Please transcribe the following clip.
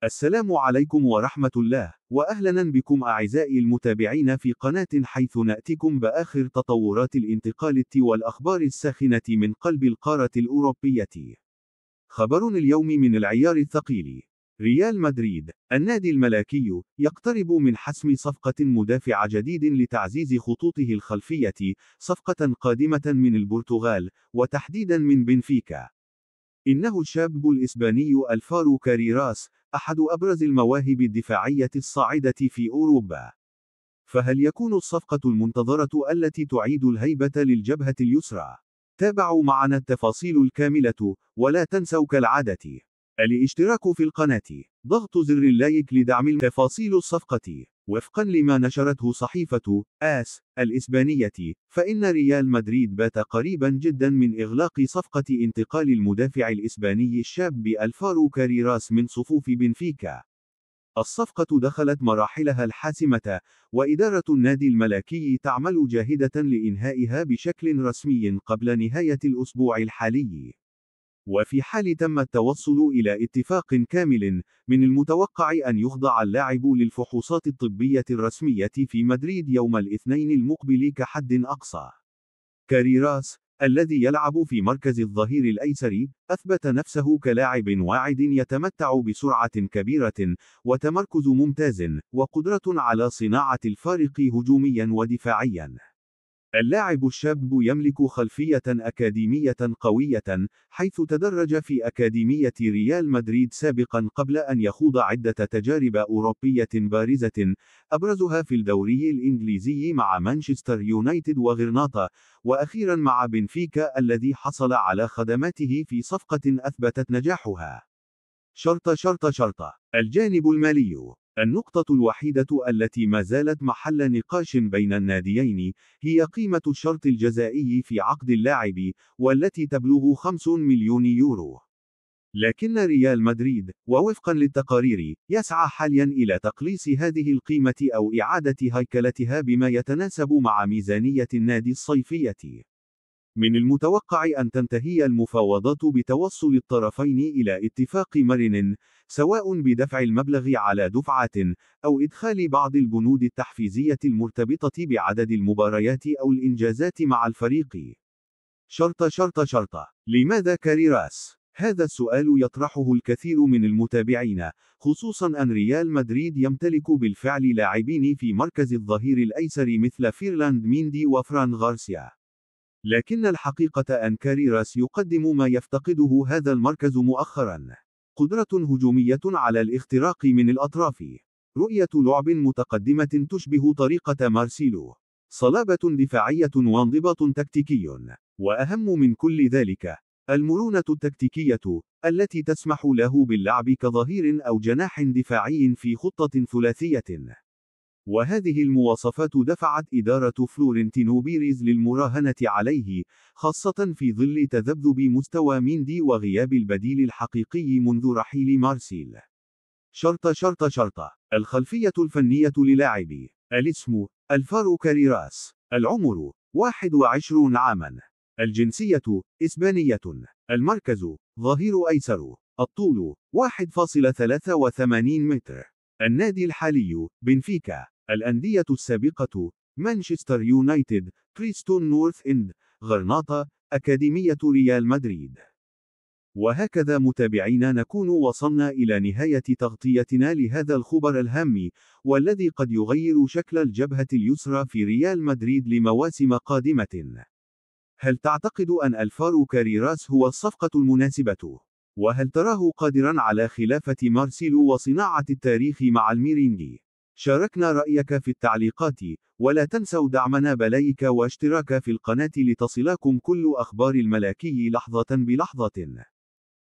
السلام عليكم ورحمة الله، وأهلا بكم أعزائي المتابعين في قناة حيث نأتيكم بآخر تطورات الانتقال والأخبار الساخنة من قلب القارة الأوروبية. خبر اليوم من العيار الثقيل. ريال مدريد، النادي الملاكي، يقترب من حسم صفقة مدافع جديد لتعزيز خطوطه الخلفية، صفقة قادمة من البرتغال، وتحديدا من بنفيكا. إنه الشاب الإسباني ألفارو كاريراس، أحد أبرز المواهب الدفاعية الصاعدة في أوروبا. فهل يكون الصفقة المنتظرة التي تعيد الهيبة للجبهة اليسرى؟ تابعوا معنا التفاصيل الكاملة، ولا تنسوا كالعادة الاشتراك في القناة، ضغط زر اللايك لدعم تفاصيل الصفقة. وفقا لما نشرته صحيفة آس الإسبانية، فإن ريال مدريد بات قريبا جدا من إغلاق صفقة انتقال المدافع الإسباني الشاب ألفارو كاريراس من صفوف بنفيكا. الصفقة دخلت مراحلها الحاسمة، وإدارة النادي الملاكي تعمل جاهدة لإنهائها بشكل رسمي قبل نهاية الأسبوع الحالي. وفي حال تم التوصل إلى اتفاق كامل، من المتوقع أن يخضع اللاعب للفحوصات الطبية الرسمية في مدريد يوم الاثنين المقبل كحد أقصى. كاريراس، الذي يلعب في مركز الظهير الأيسر، أثبت نفسه كلاعب واعد يتمتع بسرعة كبيرة، وتمركز ممتاز، وقدرة على صناعة الفارق هجوميا ودفاعيا. اللاعب الشاب يملك خلفية أكاديمية قوية، حيث تدرج في أكاديمية ريال مدريد سابقا قبل أن يخوض عدة تجارب أوروبية بارزة، أبرزها في الدوري الإنجليزي مع مانشستر يونايتد وغرناطة، وأخيرا مع بنفيكا الذي حصل على خدماته في صفقة أثبتت نجاحها. شرط الجانب المالي. النقطة الوحيدة التي ما زالت محل نقاش بين الناديين هي قيمة الشرط الجزائي في عقد اللاعب، والتي تبلغ 5 مليون يورو. لكن ريال مدريد، ووفقا للتقارير، يسعى حاليا إلى تقليص هذه القيمة أو إعادة هيكلتها بما يتناسب مع ميزانية النادي الصيفية. من المتوقع أن تنتهي المفاوضات بتوصل الطرفين إلى اتفاق مرن، سواء بدفع المبلغ على دفعات، أو إدخال بعض البنود التحفيزية المرتبطة بعدد المباريات أو الإنجازات مع الفريق. شرط. لماذا كاريراس؟ هذا السؤال يطرحه الكثير من المتابعين، خصوصا أن ريال مدريد يمتلك بالفعل لاعبين في مركز الظهير الأيسر مثل فيرلاند ميندي وفران غارسيا. لكن الحقيقة أن كاريراس يقدم ما يفتقده هذا المركز مؤخرا: قدرة هجومية على الاختراق من الأطراف، رؤية لعب متقدمة تشبه طريقة مارسيلو، صلابة دفاعية وانضباط تكتيكي، وأهم من كل ذلك، المرونة التكتيكية، التي تسمح له باللعب كظهير أو جناح دفاعي في خطة ثلاثية. وهذه المواصفات دفعت إدارة فلورنتينو بيريز للمراهنة عليه، خاصة في ظل تذبذب مستوى ميندي وغياب البديل الحقيقي منذ رحيل مارسيل. شرط الخلفية الفنية للاعب. الاسم: ألفارو كاريراس. العمر: 21 عاما. الجنسية: إسبانية. المركز: ظهير أيسر. الطول: 1.83 متر. النادي الحالي: بنفيكا. الأندية السابقة: مانشستر يونايتد، بريستون نورث إند، غرناطة، أكاديمية ريال مدريد. وهكذا متابعينا نكون وصلنا إلى نهاية تغطيتنا لهذا الخبر الهام، والذي قد يغير شكل الجبهة اليسرى في ريال مدريد لمواسم قادمة. هل تعتقد أن ألفارو كاريراس هو الصفقة المناسبة؟ وهل تراه قادرا على خلافة مارسيلو وصناعة التاريخ مع الميرينجي؟ شاركنا رأيك في التعليقات، ولا تنسوا دعمنا بلايك واشتراك في القناة لتصلكم كل أخبار الملاكي لحظة بلحظة.